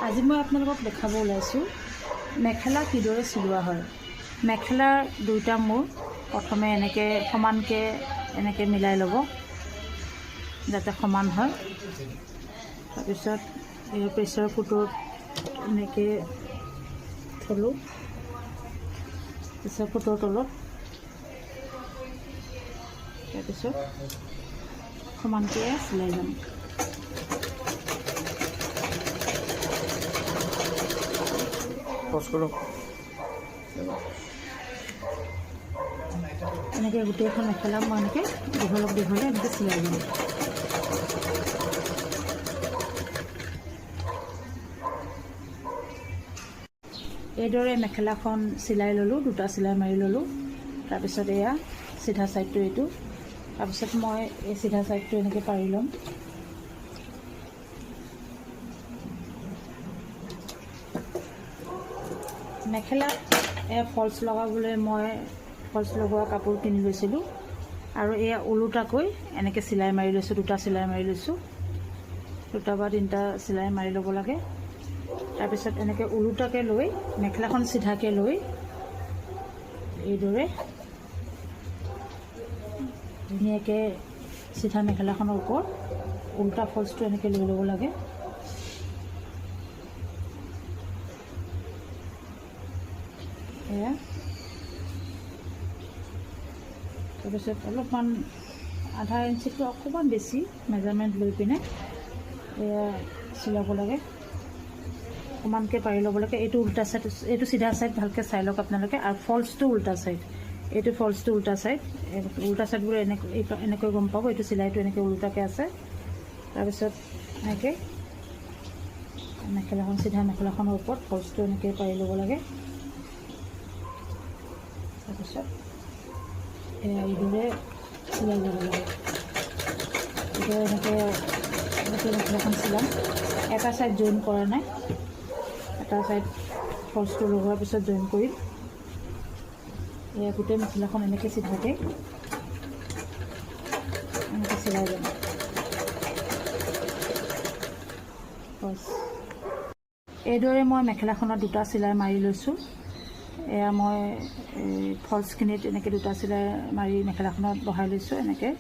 আজি মই আপোনালোকক দেখাব ওলাইছোঁ মেখেলা কিদৰে চিলোৱা হয়। মেখেলাৰ দুইটা মূৰ প্ৰথমে এনেকৈ সমানকৈ এনেকৈ মিলাই ল'ব যাতে সমান হয়। তাৰপিছত এই প্ৰেছাৰ কুকাৰত এনেকৈ থলোঁ, প্ৰেছাৰ কুকাৰৰ তলত, তাৰপিছত সমানকৈ চিলাই যাম। এনেকৈ গোটেইখন মেখেলা মই এনেকৈ দীঘলে এনেকৈ চিলাই দিম। এইদৰে মেখেলাখন চিলাই ল'লোঁ, দুটা চিলাই মাৰি ল'লোঁ। তাৰপিছত এয়া চিধা ছাইডটো এইটো, তাৰপিছত মই এই চিধা ছাইডটো এনেকৈ পাৰি ল'ম। মেখেলাত ফলছ লগাবলৈ মই ফলছ লগোৱা কাপোৰ কিনি লৈছিলোঁ আৰু এয়া ওলোটাকৈ এনেকৈ চিলাই মাৰি লৈছোঁ, দুটা চিলাই মাৰি লৈছোঁ। দুটা বা তিনিটা চিলাই মাৰি ল'ব লাগে। তাৰপিছত এনেকৈ ওলোটাকৈ লৈ মেখেলাখন চিধাকৈ লৈ এইদৰে ধুনীয়াকৈ চিধা মেখেলাখনৰ ওপৰত ওলোটা ফলছটো এনেকৈ লৈ ল'ব লাগে। এয়া তাৰপিছত অলপমান আধা ইঞ্চিটো অকণমান বেছি মেজাৰমেণ্ট লৈ পিনে এয়া চিলাব লাগে, সমানকৈ পাৰি ল'ব লাগে। এইটো উল্টা ছাইড, এইটো চিধা ছাইড ভালকৈ চাই লওক আপোনালোকে। আৰু ফলছটো উল্টা ছাইড, এইটো ফলছটো উল্টা ছাইড, উল্টা ছাইডবোৰ এনেকৈ গম পাব। এইটো চিলাইটো এনেকৈ উল্টাকৈ আছে। তাৰপিছত এনেকৈ মেখেলাখন চিধা মেখেলাখনৰ ওপৰত ফলছটো এনেকৈ পাৰি ল'ব লাগে। তাৰপিছত এইদৰে চিলাই যাব লাগে। এতিয়া এনেকৈ মেখেলাখন চিলাম। এটা ছাইড জইন কৰা নাই, এটা ছাইড ফলছটো লগোৱাৰ পিছত জইন কৰিম। এয়া গোটেই মেখেলাখন এনেকৈ চিধাকৈ এনেকৈ চিলাই যাম। এইদৰে মই মেখেলাখনত দুটা চিলাই মাৰি লৈছোঁ। এয়া মই ফলছখিনিত এনেকৈ দুটা চিলাই মাৰি মেখেলাখনত বহাই লৈছোঁ এনেকৈ।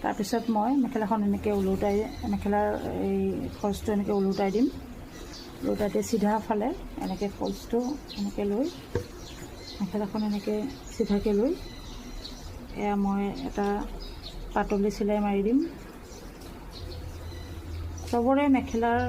তাৰপিছত মই মেখেলাখন এনেকৈ ওলোটাই, মেখেলাৰ এই ফলছটো এনেকৈ ওলোটাই দিম। ওলোটাইতে চিধা ফালে এনেকৈ ফলছটো এনেকৈ লৈ মেখেলাখন এনেকৈ চিধাকৈ লৈ এয়া মই এটা পাতলি চিলাই মাৰি দিম। চবৰে মেখেলাৰ